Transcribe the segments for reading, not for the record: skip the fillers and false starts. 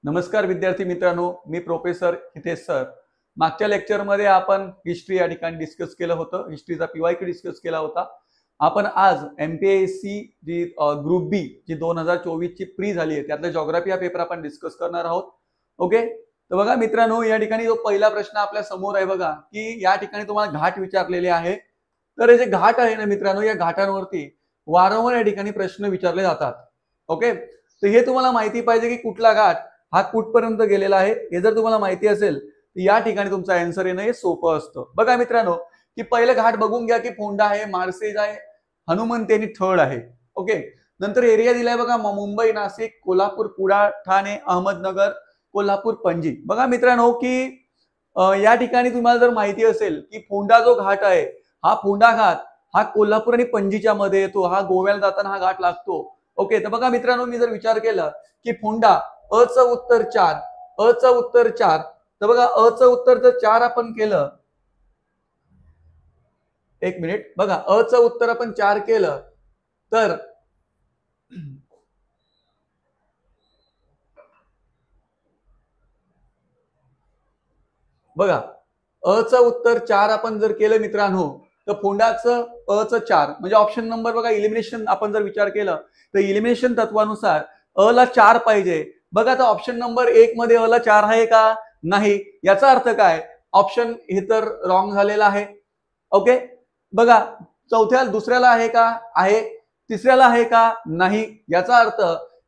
नमस्कार विद्यार्थी मित्रांनो, मी प्रोफेसर हितेश सर. मागच्या लेक्चरमध्ये आपण हिस्ट्री या ठिकाणी डिस्कस केलं होतं. हिस्ट्रीचा पीवायक्यू डिस्कस केला होता. आपण आज एमपीएससी जी ग्रुप बी जी 2024 ची प्री झाली आहे त्यातला जिओग्राफी हा पेपर आपण डिस्कस करणार आहोत. ओके, तर बघा मित्रांनो, या ठिकाणी जो पहिला प्रश्न आपल्या समोर आहे बघा, की या ठिकाणी तुम्हाला घाट विचारलेले आहे. तर हे जे घाट आहे ना मित्रांनो, या घाटांवरती वारंवार या ठिकाणी प्रश्न विचारले जातात. ओके, तर हे तुम्हाला माहिती पाहिजे की कुठला घाट हा कुठपर्यंत गेलेला आहे. हे जर तुम्हाला माहिती असेल तर या ठिकाणी तुमचा आन्सर येणं हे सोपं असतं. बघा मित्रांनो, की पहिलं घाट बघून घ्या की फोंडा आहे, माळशेज आहे, हनुमंती आणि थळ आहे. ओके, नंतर एरिया दिलाय बघा, मुंबई, नाशिक, कोल्हापूर, कुडाळ, ठाणे, अहमदनगर, कोल्हापूर, पणजी. बघा मित्रांनो, की या ठिकाणी तुम्हाला जर माहिती असेल की फोंडा जो घाट आहे, हा फोंडा घाट हा कोल्हापूर आणि पणजीच्या मध्ये येतो. हा गोव्याला जाताना हा घाट लागतो. ओके, तर बघा मित्रांनो, मी जर विचार केला की फोंडा अ च उत्तर 4, अ च उत्तर 4, तर बघा अ च उत्तर जर 4 आपण केलं, एक मिनिट बघा, अ च उत्तर आपण 4 केलं तर बघा, अ च उत्तर 4 आपण जर केलं मित्रांनो, तर फोंडाचं अ च 4 म्हणजे ऑप्शन नंबर बघा, इलिमिनेशन आपण जर विचार केलं तर इलिमिनेशन तत्वानुसार अ ला 4 पाहिजे. बघा, आता ऑप्शन नंबर 1 मध्ये अ ला 4 आहे का? नाही. याचा अर्थ काय? ऑप्शन हे तर रॉंग झालेला आहे. ओके, बघा, दुसऱ्याला आहे का? आहे. तिसऱ्याला आहे का? नाही. याचा अर्थ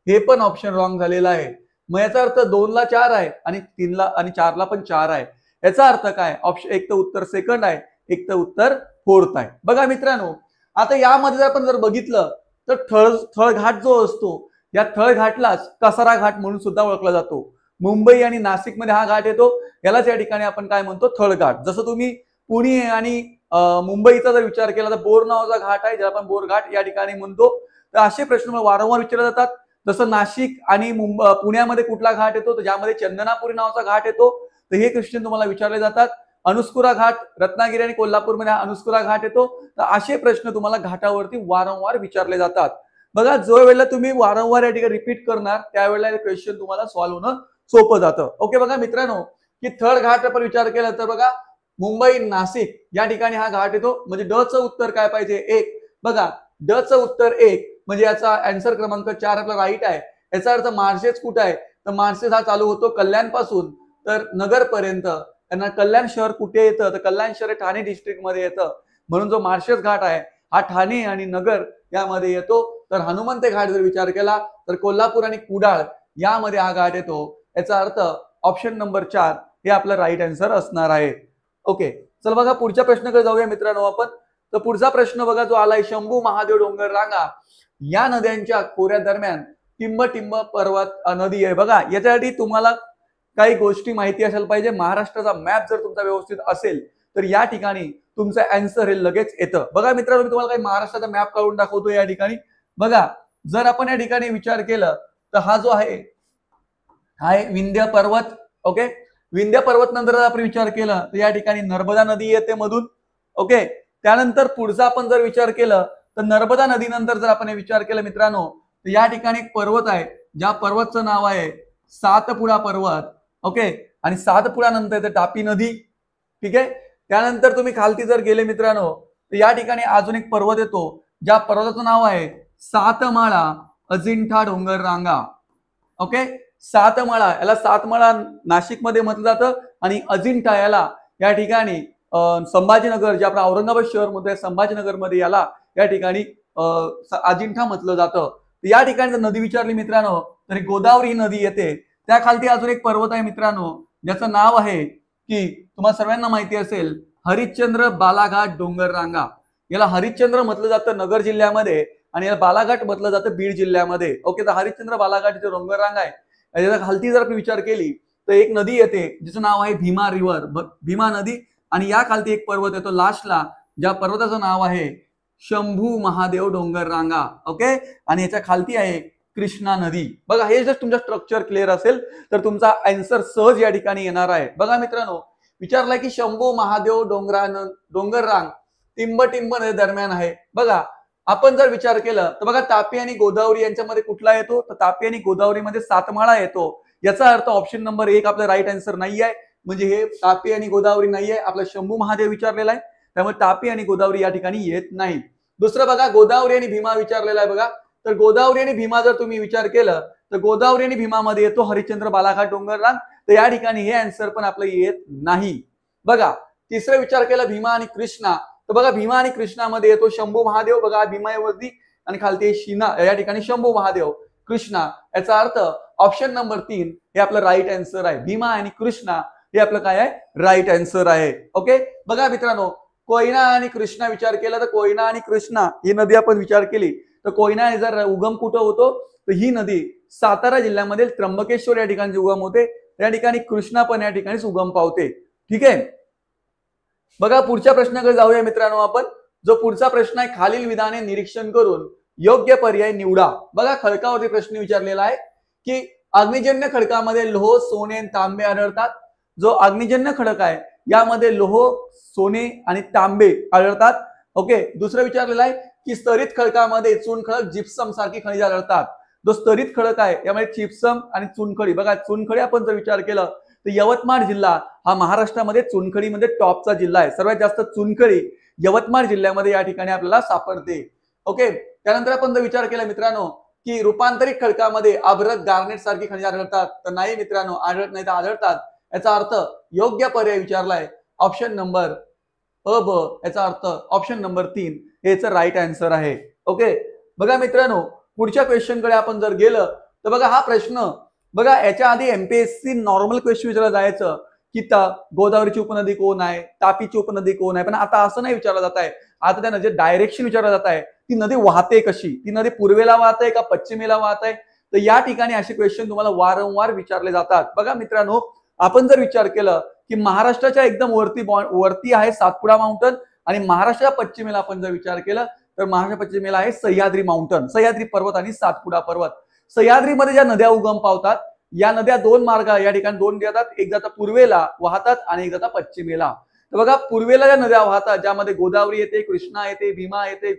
हे पण ऑप्शन रॉंग झालेला आहे. मग याचा अर्थ 2 ला 4 आहे आणि 3 ला आणि 4 ला पण 4 आहे. याचा अर्थ काय? ऑप्शन एक तर उत्तर सेकंड आहे, एक तर उत्तर फोर्थ आहे. बघा मित्रांनो, आता यामध्ये आपण जर बघितलं तर थळ घाट जो असतो, या थळ घाटलाच कसारा घाट म्हणून सुद्धा ओळखला जातो. मुंबई आणि नाशिक मध्ये हा घाट येतो. यालाच या ठिकाणी आपण काय म्हणतो? थळ घाट. जसं तुम्ही पुणे आणि मुंबईचा जर विचार केला तर बोर नावाचा घाट आहे, ज्याला आपण बोर घाट या ठिकाणी म्हणतो. तर असे प्रश्न वारंवार विचारले जातात. जसं नाशिक आणि पुण्यामध्ये कुठला घाट येतो, तर ज्यामध्ये चंदनापुरी नावाचा घाट येतो. तर हे क्वेश्चन तुम्हाला विचारले जातात. अनुस्कुरा घाट रत्नागिरी आणि कोल्हापूरमध्ये अनुस्कुरा घाट येतो. तर असे प्रश्न तुम्हाला घाटावरती वारंवार विचारले जातात. बघा, जो वेळेला तुम्ही वारंवार या ठिकाणी रिपीट करणार त्यावेळेला क्वेश्चन तुम्हाला सॉल्व्ह होणं सोपं जातं. ओके, बघा मित्रांनो, की थर्ड घाट आपण विचार केला तर बघा, मुंबई नाशिक या ठिकाणी हा घाट येतो. म्हणजे ड चं उत्तर काय पाहिजे? 1. बघा, ड चं उत्तर 1 म्हणजे याचा आन्सर क्रमांक 4 आपला राईट आहे. याचा अर्थ मार्शेज कुठे आहे? तर मार्शेज हा चालू होतो कल्याण पासून तर नगर पर्यंत. त्यांना कल्याण शहर कुठे येतं? तर कल्याण शहर ठाणे डिस्ट्रिक्ट मध्ये येतं. म्हणून जो मार्शेज घाट आहे हा ठाणे आणि नगर यामध्ये येतो. तर हनुमंत घाट जर विचार केला तर कोल्हापूर आणि कुडाळ यामध्ये हा घाट येतो. याचा अर्थ ऑप्शन नंबर 4 हे आपलं राईट आन्सर असणार आहे. ओके, चल बघा पुढच्या प्रश्नाकडे जाऊया मित्रांनो आपण. तर पुढचा प्रश्न बघा जो आलाय, शंभू महादेव डोंगर रांगा या नद्यांच्या खोऱ्या दरम्यान टिंब पर्वत नदी आहे. बघा, याच्यासाठी तुम्हाला काही गोष्टी माहिती असायला पाहिजे. महाराष्ट्राचा मॅप जर तुमचा व्यवस्थित असेल तर या ठिकाणी तुमचं आन्सर हे लगेच येतं. बघा मित्रांनो, मी तुम्हाला काही महाराष्ट्राचा मॅप काढून दाखवतो या ठिकाणी. बघा, जर आपण या ठिकाणी विचार केला तर हा जो आहे विंध्य पर्वत. ओके, विंध्य पर्वत नंतर जर आपण विचार केला तर या ठिकाणी नर्मदा नदी येते मधून. ओके, त्यानंतर पुढचा आपण जर विचार केला तर नर्मदा नदीनंतर जर आपण विचार केला मित्रांनो, तर या ठिकाणी एक पर्वत आहे, ज्या पर्वतचं नाव आहे सातपुडा पर्वत. ओके, आणि सातपुडा नंतर येते तापी नदी. ठीक आहे, त्यानंतर तुम्ही खालती जर गेले मित्रांनो तर या ठिकाणी अजून एक पर्वत येतो, ज्या पर्वताचं नाव आहे सातमाळा अजिंठा डोंगर रांगा. ओके, सातमाळा, याला सातमाळा नाशिकमध्ये म्हटलं जातं आणि अजिंठा याला या ठिकाणी संभाजीनगर, जे आपलं औरंगाबाद शहर मध्ये संभाजीनगर मध्ये याला या ठिकाणी अजिंठा म्हटलं जातं. या ठिकाणी जर नदी विचारली मित्रांनो तर गोदावरी ही नदी येते. त्या खालती अजून एक पर्वत आहे मित्रांनो, ज्याचं नाव आहे की तुम्हाला सर्वांना माहिती असेल, हरिश्चंद्र बालाघाट डोंगर रांगा. याला हरिश्चंद्र म्हटलं जातं नगर जिल्ह्यामध्ये आणि याला बालाघाट म्हटलं जातं बीड जिल्ह्यामध्ये. ओके, तर हरिश्चंद्र बालाघाट जे डोंगर रांगा आहे याच्या खालती जर आपण विचार केली तर एक नदी येते जिचं नाव आहे भीमा रिव्हर, भीमा नदी. आणि या खालती एक पर्वत येतो लास्टला, ज्या पर्वताचं नाव आहे शंभू महादेव डोंगर रांगा. ओके, आणि याच्या खालती आहे कृष्णा नदी. बघा, हे जर तुमचा स्ट्रक्चर क्लिअर असेल तर तुमचा आन्सर सहज या ठिकाणी येणार आहे. बघा मित्रांनो, विचारलाय की शंभू महादेव डोंगर रांग टिंब दरम्यान आहे. बघा, आपण जर विचार केला तर बघा, तापी आणि गोदावरी यांच्यामध्ये कुठला येतो? तर तापी आणि गोदावरीमध्ये सातमाळा येतो. याचा अर्थ ऑप्शन नंबर 1 आपला राईट आन्सर नाही आहे. म्हणजे हे तापी आणि गोदावरी नाही आहे, आपला शंभू महादेव विचारलेला आहे, त्यामुळे तापी आणि गोदावरी या ठिकाणी येत नाही. दुसरं बघा, गोदावरी आणि भीमा विचारलेला आहे बघा. तर गोदावरी आणि भीमा जर तुम्ही विचार केलं तर गोदावरी आणि भीमामध्ये येतो हरिश्चंद्र बालाघाट डोंगररांग, तर या ठिकाणी हे आन्सर पण आपलं येत नाही. बघा, तिसरा विचार केला भीमा आणि कृष्णा, तर बघा भीमा आणि कृष्णामध्ये येतो शंभू महादेव, बघा भीमावरती आणि खालती शिना या ठिकाणी शंभू महादेव कृष्णा. याचा अर्थ ऑप्शन नंबर 3 हे आपलं राईट आन्सर आहे. भीमा आणि कृष्णा हे आपलं काय आहे, राईट आन्सर आहे. ओके, बघा मित्रांनो, कोयना आणि कृष्णा विचार केला तर कोयना आणि कृष्णा ही नदी आपण विचार केली तर कोयना जर उगम कुठं होतो तर ही नदी सातारा जिल्ह्यामध्ये त्र्यंबकेश्वर या ठिकाणी उगम होते, या ठिकाणी कृष्णा पण या ठिकाणी उगम पावते. ठीक आहे, बघा पुढच्या प्रश्नाकडे जाऊया मित्रांनो आपण. जो पुढचा प्रश्न आहे, खालील विधाने निरीक्षण करून योग्य पर्याय निवडा. बघा खडकावरती प्रश्न विचारलेला आहे की अग्निजन्य खडकामध्ये लोह, सोने आणि तांबे आढळतात. जो अग्निजन्य खडक आहे यामध्ये लोह, सोने आणि तांबे आढळतात. ओके, दुसरं विचारलेलं आहे की स्तरित खडकामध्ये चुनखडक, जिप्सम सारखी खनिजे आढळतात. जो स्तरित खडक आहे यामध्ये जिप्सम आणि चुनखडी, बघा चुनखडी आपण जर विचार केला तर यवतमाळ जिल्हा हा महाराष्ट्रामध्ये चुनखडीमध्ये टॉपचा जिल्हा आहे. सर्वात जास्त चुनखडी यवतमाळ जिल्ह्यामध्ये या ठिकाणी आपल्याला सापडते. ओके, त्यानंतर आपण जर विचार केला मित्रांनो की रूपांतरित खडकामध्ये अभ्रक, गार्नेट सारखी खनिजे आढळतात, तर नाही मित्रांनो, आढळत नाही तर आढळतात. याचा अर्थ योग्य पर्याय विचारलाय ऑप्शन नंबर अ ब, याचा अर्थ ऑप्शन नंबर 3 याचं राईट आन्सर आहे. ओके, बघा मित्रांनो पुढच्या क्वेश्चन कडे आपण जर गेलं तर बघा हा प्रश्न, बघा याच्या आधी एमपीएससी नॉर्मल क्वेश्चन विचारला जायचं की गोदावरीची उपनदी कोण आहे, तापीची उपनदी कोण आहे, पण आता असं नाही विचारलं जात आहे. आता त्या नदीचे डायरेक्शन विचारलं जात आहे, ती नदी वाहते कशी, ती नदी पूर्वेला वाहते का पश्चिमेला वाहते. तर या ठिकाणी असे क्वेश्चन तुम्हाला वारंवार विचारले जातात. बघा मित्रांनो, आपण जर विचार केलं की महाराष्ट्राच्या एकदम वरती आहे सातपुडा माउंटन आणि महाराष्ट्राच्या पश्चिमेला आपण जर विचार केला तर महाराष्ट्र पश्चिमेला आहे सह्याद्री माउंटन, सह्याद्री पर्वत आणि सातपुडा पर्वत. सह्याद्रीमध्ये ज्या नद्या उगम पावतात या नद्या दोन मार्ग या ठिकाणी दोन जातात, एक जाता पूर्वेला वाहतात आणि एक जाता पश्चिमेला. तर बघा पूर्वेला ज्या नद्या वाहतात ज्यामध्ये गोदावरी येते, कृष्णा येते, भीमा येते,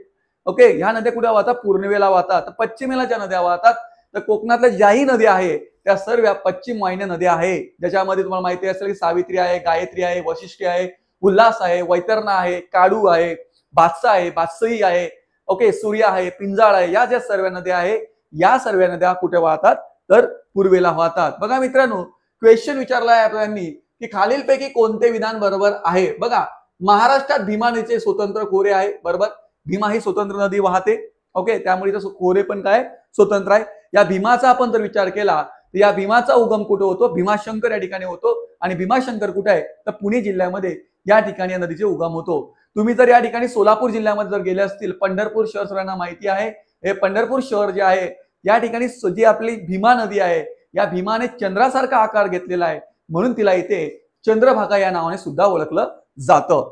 ओके, ह्या नद्या कुठे वाहतात, पूर्वेला वाहतात. तर पश्चिमेला ज्या नद्या वाहतात तर कोकणातल्या ज्याही नद्या आहे त्या सर्व पश्चिम वाहिन्या नद्या आहे, ज्याच्यामध्ये तुम्हाला माहिती असेल की सावित्री आहे, गायत्री आहे, वशिष्ठी आहे, उल्हास आहे, वैतरणा आहे, काडू आहे, बादसा आहे, बादसई आहे, ओके, सूर्य आहे, पिंजाळ आहे, या ज्या सर्व नद्या आहे या सर्व नद्या कुठे वाहतात तर पूर्वेला वाहतात. बघा मित्रांनो, क्वेश्चन विचारला आहे आपल्यानी की खालीलपैकी कोणते विधान बरोबर आहे. बघा, महाराष्ट्रात भीमा नदीचे स्वतंत्र खोरे आहे, बरोबर, भीमा ही स्वतंत्र नदी वाहते. ओके, त्यामुळे खोरे पण काय स्वतंत्र आहे. या भीमाचा आपण जर विचार केला तर या भीमाचा उगम कुठे होतो, भीमाशंकर या ठिकाणी होतो आणि भीमाशंकर कुठे आहे तर पुणे जिल्ह्यामध्ये या ठिकाणी या नदीचे उगम होतो. तुम्ही जर या ठिकाणी सोलापूर जिल्ह्यामध्ये जर गेले असतील, पंढरपूर शहर सर्वांना माहिती आहे, हे पंढरपूर शहर जे आहे या ठिकाणी जी आपली भीमा नदी आहे या भीमाने चंद्रासारखा आकार घेतलेला आहे, म्हणून तिला इथे चंद्रभागा या नावाने सुद्धा ओळखलं जातं.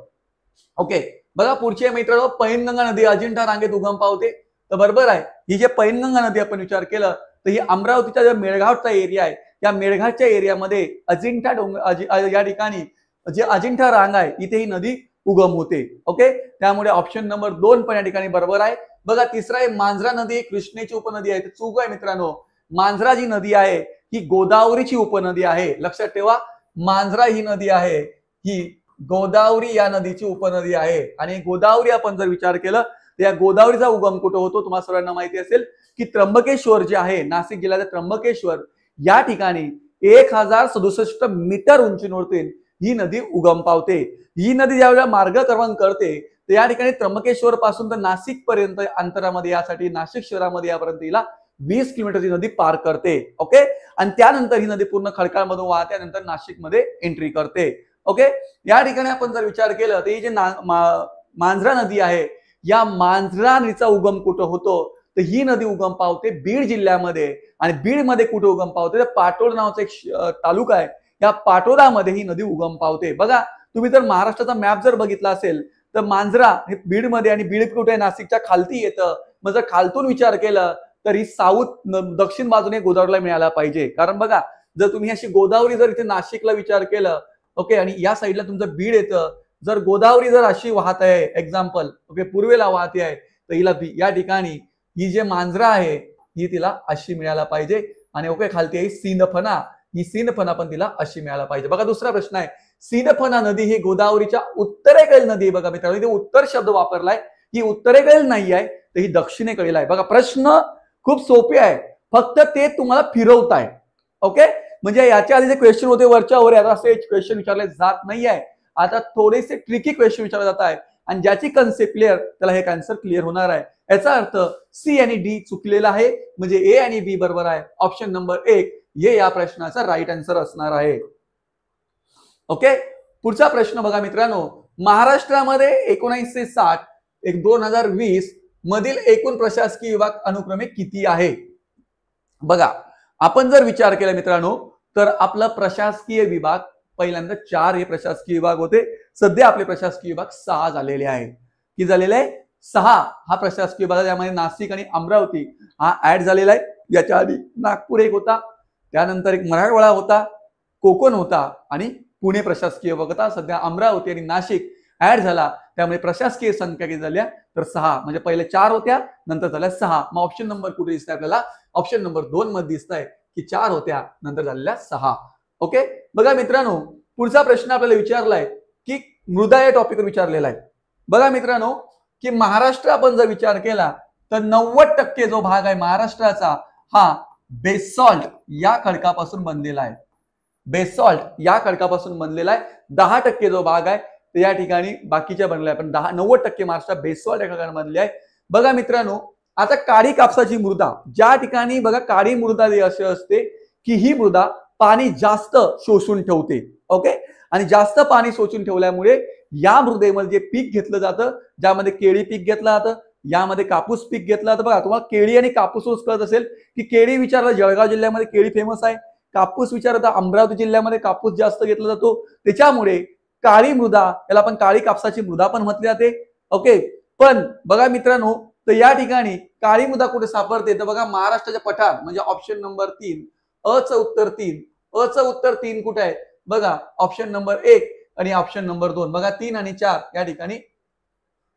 ओके, बघा पुढची मित्रांनो, पैनगंगा नदी अजिंठा रांगेत उगम पावते. तर बरोबर आहे, ही जे पैनगंगा नदी आपण विचार केला तर ही अमरावतीचा जो मेळघाटचा एरिया आहे या मेळघाटच्या एरियामध्ये अजिंठा या ठिकाणी जे अजिंठा रांग आहे इथे ही नदी उगम होते. ओके, त्यामुळे ऑप्शन नंबर 2 पण या ठिकाणी बरोबर आहे. बघा तिसरा आहे मांजरा नदी कृष्णेची उपनदी आहे, तर चूक आहे मित्रांनो. मांजरा जी नदी आहे ही गोदावरीची उपनदी आहे, लक्षात ठेवा. मांजरा ही नदी आहे ही गोदावरी या नदीची उपनदी आहे आणि गोदावरी आपण जर विचार केला तर या गोदावरीचा उगम कुठे होतो तुम्हाला सर्वांना माहिती असेल की त्र्यंबकेश्वर जे आहे नाशिक जिल्ह्याचे त्र्यंबकेश्वर या ठिकाणी 1067 मीटर उंचीवरती ही नदी उगम पावते. ही नदी ज्यावेळेला मार्गक्रमण करते तर या ठिकाणी त्र्यंबकेश्वर पासून तर नाशिक पर्यंत अंतरामध्ये यासाठी नाशिक शहरामध्ये यापर्यंत हिला 20 किलोमीटरची नदी पार करते. ओके, आणि त्यानंतर ही नदी पूर्ण खडकाळमधून वाहते, नंतर नाशिक मध्ये एंट्री करते. ओके, या ठिकाणी आपण जर विचार केला तर ही जी मांजरा नदी आहे या मांजरा नदीचा उगम कुठं होतो तर ही नदी उगम पावते बीड जिल्ह्यामध्ये आणि बीड मध्ये कुठे उगम पावते तर पाटोद नावाचा एक तालुका आहे, या पाटोदामध्ये ही नदी उगम पावते. बघा तुम्ही जर महाराष्ट्राचा मॅप जर बघितला असेल तर मांजरा हे बीड मध्ये आणि बीड कुठे नाशिकच्या खालती येतं. मग जर खालतून विचार केला तर ही दक्षिण बाजूने गोदावरीला मिळायला पाहिजे, कारण बघा जर तुम्ही अशी गोदावरी जर इथे नाशिकला विचार केलं, ओके, आणि या साईडला तुमचं बीड येतं, जर गोदावरी जर अशी वाहत आहे एक्झाम्पल, ओके, पूर्वेला वाहते आहे तर हिला या ठिकाणी ही जे मांजरा आहे ही तिला अशी मिळायला पाहिजे आणि ओके खालती आहे सिंदफणा ही सिंधफणा पण तिला अशी मिळायला पाहिजे. बघा दुसरा प्रश्न आहे, सिंधफणा नदी ही गोदावरीच्या उत्तरेकडील नदी आहे. बघा मित्रांनो, इथे उत्तर शब्द वापरलाय, ही उत्तरेकडील नाही आहे, तर ही दक्षिणेकडील आहे. बघा प्रश्न खूप सोपे आहे, फक्त ते तुम्हाला फिरवताय. ओके, म्हणजे याच्या आधी जे क्वेश्चन होते वरच्या वर, आता असे क्वेश्चन विचारले जात नाही आहे. आता थोडेसे ट्रिकी क्वेश्चन विचारले जात आहे, आणि ज्याची कन्सेप्ट क्लिअर त्याला हे आन्सर क्लिअर होणार आहे. याचा अर्थ सी आणि डी चुकलेला आहे, म्हणजे ए आणि बी बरोबर आहे. ऑप्शन नंबर 1 हे या प्रश्नाचा राईट आन्सर असणार आहे. ओके, पुढचा प्रश्न बघा मित्रांनो, महाराष्ट्रामध्ये 1960 2020 मधील एकूण प्रशासकीय विभाग अनुक्रमे किती आहे? बघा आपण जर विचार केला मित्रांनो, तर आपला प्रशासकीय विभाग पहिल्यांदा 4 हे प्रशासकीय विभाग होते. सध्या आपले प्रशासकीय विभाग 6 झालेले आहे. किती झालेले आहे? 6 हा प्रशासकीय विभाग. त्यामध्ये नाशिक आणि अमरावती हा ऍड झालेला आहे. याच्या आधी नागपूर एक होता, त्यानंतर एक मराठवाडा होता, कोकण होता आणि पुणे प्रशासकीय विभाग होता. सध्या अमरावती आणि नाशिक ऍड झाला, त्यामुळे प्रशासकीय संख्या किती झाल्या तर 6. म्हणजे पहिले 4 होत्या, नंतर झाल्या 6. मग ऑप्शन नंबर कुठे दिसतंय आपल्याला? ऑप्शन नंबर 2 मध्ये दिसतंय की 4 होत्या, नंतर झालेल्या 6. ओके, बघा मित्रांनो, पुढचा प्रश्न आपल्याला विचारलाय की मृदा या टॉपिकवर विचारलेला आहे. बघा मित्रांनो, की महाराष्ट्र आपण जर विचार केला तर 90% जो भाग आहे महाराष्ट्राचा हा बेसॉल्ट या खडकापासून बनलेला आहे. बेसॉल्ट या खडकापासून बनलेला आहे. 10% जो भाग आहे तर या ठिकाणी बाकीच्या बनलेला आहे, पण 90% महाराष्ट्र बेसॉल्ट या खडकाने बनले आहे. बघा मित्रांनो, आता काळी कापसाची मृदा, ज्या ठिकाणी बघा काळी मृदा अशी असते की ही मृदा पाणी जास्त शोषून ठेवते. ओके, आणि जास्त पाणी शोषून ठेवल्यामुळे या मृदेमध्ये जे पीक घेतलं जातं, ज्यामध्ये केळी पीक घेतलं जातं, यामध्ये कापूस पीक घेतलं जातं. बघा तुम्हाला केळी आणि कापूस कळत असेल की केळी विचारलं जळगाव जिल्ह्यामध्ये केळी फेमस आहे, कापूस विचारलं तर अमरावती जिल्ह्यामध्ये कापूस जास्त घेतला जातो. त्याच्यामुळे काळी मृदा, याला आपण काळी कापसाची मृदा पण म्हटली जाते. ओके, पण बघा मित्रांनो, तर या ठिकाणी काळी मृदा कुठे सापडते तर बघा महाराष्ट्राच्या पठार, म्हणजे ऑप्शन नंबर 3 अ चं उत्तर 3. अ चं उत्तर 3 कुठे आहे? बघा ऑप्शन नंबर 1 आणि ऑप्शन नंबर 2. बघा 3 आणि 4 या ठिकाणी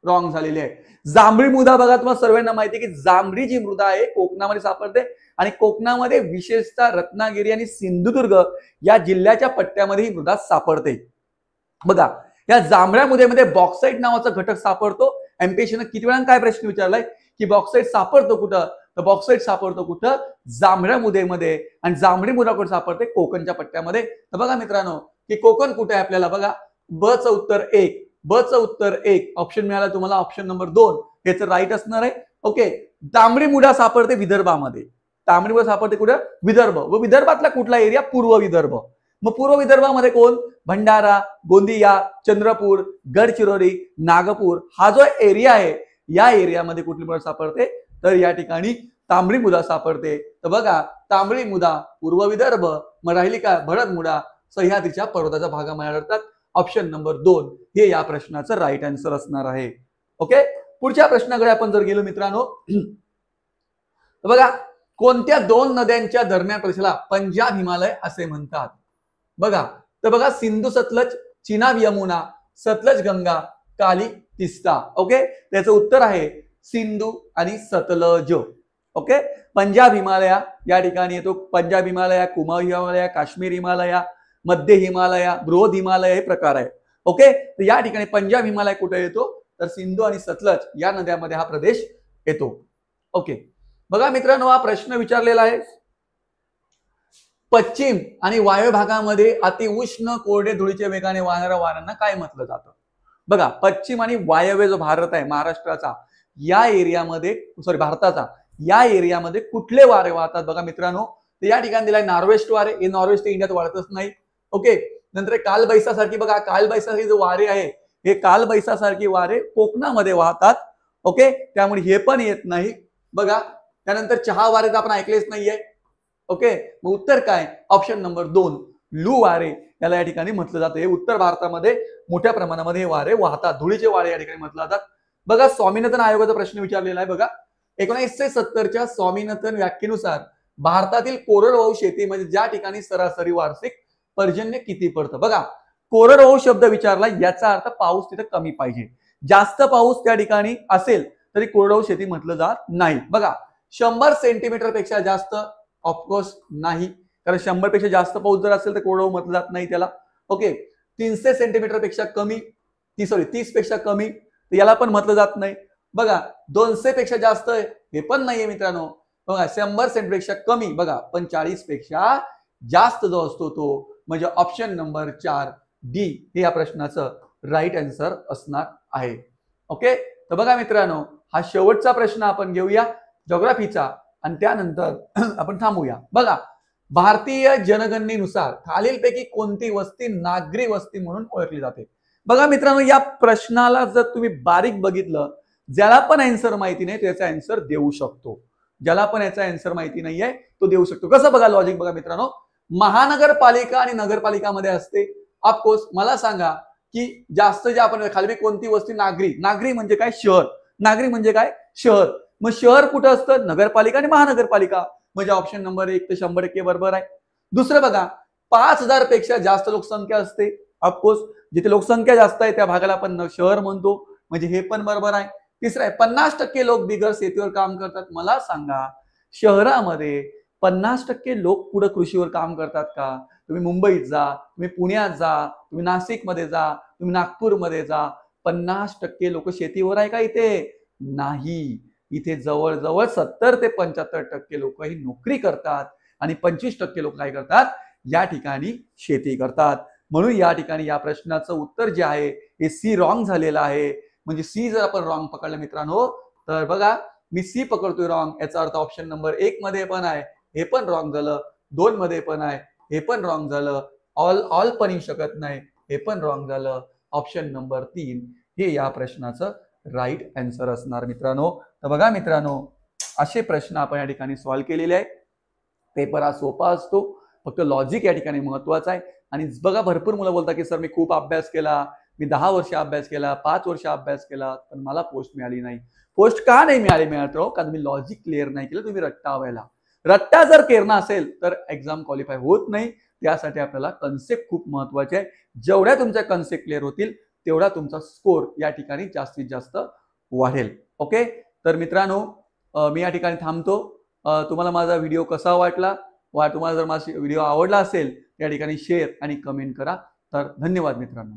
रॉंग झालेली आहे. जांभळी मृदा, बघा तुम्हाला सर्वांना माहिती आहे की जांभळी जी मृदा आहे कोकणामध्ये सापडते, आणि कोकणामध्ये विशेषतः रत्नागिरी आणि सिंधुदुर्ग या जिल्ह्याच्या पट्ट्यामध्ये ही मृदा सापडते. बघा या जांभळ्या मृदेमध्ये बॉक्साईट नावाचा घटक सापडतो. एमपीएससीने किती वेळा काय प्रश्न विचारलाय की बॉक्साईट सापडतो कुठं? तर बॉक्साईट सापडतो कुठं? जांभळ्या मृदेमध्ये. आणि जांभळी मृदा कुठे सापडते? कोकणच्या पट्ट्यामध्ये. तर बघा मित्रांनो, की कोकण कुठे आहे आपल्याला? बघा ब चं उत्तर 1. ब चं उत्तर 1 ऑप्शन मिळाला तुम्हाला. ऑप्शन नंबर 2 याचं राईट असणार आहे. ओके, तांबडी मृदा सापडते विदर्भामध्ये. तांबडी मृदा सापडते कुठं? विदर्भ. व विदर्भातला कुठला एरिया? पूर्व विदर्भ. मग पूर्व विदर्भामध्ये कोण? भंडारा, गोंदिया, चंद्रपूर, गडचिरोली, नागपूर हा जो एरिया आहे, या एरियामध्ये कुठली मृदा सापडते? तर या ठिकाणी तांबडी मृदा सापडते. तर बघा तांबडी मृदा पूर्व विदर्भ, मग राहिली का भरत मृदा सह्याद्रीच्या पर्वताच्या भागामध्ये आढळतात. ऑप्शन नंबर 2 हे या प्रश्नाचं राईट आन्सर असणार आहे. ओके, पुढच्या प्रश्नाकडे आपण जर गेलो मित्रांनो, तर बघा कोणत्या 2 नद्यांच्या दरम्यान प्रदेशाला पंजाब हिमालय असे म्हणतात? बघा तर बघा सिंधू सतलज, चिनाब यमुना, सतलज गंगा, काली तिस्ता. ओके, त्याचं उत्तर आहे सिंधू आणि सतलज. ओके, पंजाब हिमालया या ठिकाणी येतो. पंजाब हिमालया, कुमाऊ हिमालया, काश्मीर हिमालया, मध्य हिमालया, बृहद हिमालय हे प्रकार आहे. ओके, तर या ठिकाणी पंजाब हिमालय कुठे येतो? तर सिंधू आणि सतलज या नद्यामध्ये हा प्रदेश येतो. ओके, बघा मित्रांनो, हा प्रश्न विचारलेला आहे, पश्चिम आणि वायव्य भागामध्ये अतिउष्ण कोरडे धुळीच्या वेगाने वाहणाऱ्या वाऱ्यांना काय म्हटलं जातं? बघा पश्चिम आणि वायव्य जो भारत आहे महाराष्ट्राचा, या एरियामध्ये भारताचा या एरियामध्ये कुठले वारे वाहतात? बघा मित्रांनो, तर या ठिकाणी दिलाय नॉर्वेस्ट वारे. हे नॉर्वेस्ट इंडियात वाढतच नाही. ओके, नंतर कालबैसासारखी, बघा कालबैसासारखी जो वारे आहे, हे कालबैसासारखी वारे कोकणामध्ये वाहतात. ओके, त्यामुळे हे पण येत नाही. बघा त्यानंतर चहा वारे तर आपण ऐकलेच नाहीये. ओके, मग उत्तर काय? ऑप्शन नंबर 2 लू वारे याला या ठिकाणी म्हटलं जातं. हे उत्तर भारतामध्ये मोठ्या प्रमाणामध्ये हे वारे वाहतात. धुळीचे वारे या ठिकाणी म्हटलं जातात. बघा स्वामीनाथन आयोगाचा प्रश्न विचारलेला आहे. बघा 1970च्या स्वामीनाथन व्याख्येनुसार भारतातील कोरडवाहू शेती म्हणजे ज्या ठिकाणी सरासरी वार्षिक पर्जन्य किती पडतं? बघा कोरडवाहू शब्द विचारला, याचा अर्थ पाऊस तिथे कमी पाहिजे. जास्त पाऊस त्या ठिकाणी असेल तरी कोरडवाहू शेती म्हटलं जात नाही. बघा 100 सेंटीमीटर पेक्षा जास्त ऑफकोर्स नाही. कारण 100 पेक्षा जास्त पाऊस जर असेल तर कोरडवाहू म्हटलं जात नाही त्याला. ओके, 300 सेंटीमीटर पेक्षा कमी, 30 पेक्षा कमी याला पण म्हटलं जात नाही. बघा 200 पेक्षा जास्त हे पण नाहीये मित्रांनो. बघा 100 सेंटीपेक्षा कमी, बघा पण 40 पेक्षा जास्त जो असतो तो म्हणजे ऑप्शन नंबर 4 डी हे या प्रश्नाचं राईट आन्सर असणार आहे. ओके, तर बघा मित्रांनो हा शेवटचा प्रश्न आपण घेऊया जिओग्राफीचा आणि त्यानंतर आपण थांबूया. बघा भारतीय जनगणनेनुसार खालीलपैकी कोणती वस्ती नागरी वस्ती म्हणून ओळखली जाते? बघा मित्रांनो या प्रश्नाला जर तुम्ही बारीक बघितलं, ज्याला पण आन्सर माहिती नाही त्याचा आन्सर देऊ शकतो. ज्याला पण याचा आन्सर माहिती नाहीये तो देऊ शकतो. कसं बघा लॉजिक बघा मित्रांनो, महानगरपालिका आणि नगरपालिकामध्ये असते. ऑफकोर्स मला सांगा की जास्त जे आपण खाली कोणती वस्ती नागरी, नागरी म्हणजे काय शहर, नागरी म्हणजे काय शहर. मग शहर कुठं असतं? नगरपालिका आणि महानगरपालिका. म्हणजे ऑप्शन नंबर 1 तर 100% बरोबर आहे. दुसरं बघा 5000 पेक्षा जास्त लोकसंख्या असते. ऑफकोर्स जिथे लोकसंख्या जास्त आहे त्या भागाला आपण शहर म्हणतो, म्हणजे हे पण बरोबर आहे. तिसरं आहे 50% लोक बिगर शेतीवर काम करतात. मला सांगा शहरामध्ये 50% लोक पुढे कृषीवर काम करतात का? तुम्ही मुंबईत जा, तुम्ही पुण्यात जा, तुम्ही नाशिकमध्ये जा, तुम्ही नागपूरमध्ये जा, 50% लोक शेतीवर आहे का इथे? नाही. इथे जवळजवळ 70 ते 75% लोक ही नोकरी करतात आणि 25% लोक काय करतात? या ठिकाणी शेती करतात. म्हणून या ठिकाणी या प्रश्नाचं उत्तर जे आहे हे सी रॉंग झालेलं आहे. म्हणजे सी जर आपण रॉंग पकडलं मित्रांनो तर बघा मी सी पकडतोय रॉंग, याचा अर्थ ऑप्शन नंबर 1 मध्ये पण आहे हे पण रॉंग झालं, 2 मध्ये पण आहे हे पण रॉंग झालं, ऑल पण येऊ शकत नाही हे पण रॉंग झालं. ऑप्शन नंबर 3 हे या प्रश्नाचं राईट आन्सर असणार मित्रांनो. तर बघा मित्रांनो असे प्रश्न आपण या ठिकाणी सॉल्व्ह केलेले आहे. पेपर हा सोपा असतो, फक्त लॉजिक या ठिकाणी महत्वाचं आहे. आणि बघा भरपूर मुलं बोलतात की सर मी खूप अभ्यास केला, मी 10 वर्ष अभ्यास केला, 5 वर्ष अभ्यास केला, पण मला पोस्ट मिळाली नाही. पोस्ट का नाही मिळत हो? कारण तुम्ही लॉजिक क्लिअर नाही केलं, तुम्ही रट्टा व्हायला. रट्टा जर केरणं असेल तर एक्झाम क्वालिफाय होत नाही. त्यासाठी आपल्याला कन्सेप्ट खूप महत्वाचे आहे. जेवढ्या तुमच्या कन्सेप्ट क्लिअर होतील तेवढा तुमचा स्कोर या ठिकाणी जास्तीत जास्त वाढेल. ओके, तर मित्रांनो मी या ठिकाणी थांबतो. तुम्हाला माझा व्हिडिओ कसा वाटला तुम्हाला जर माझा व्हिडिओ आवडला असेल या ठिकाणी शेअर आणि कमेंट करा. तर धन्यवाद मित्रांनो.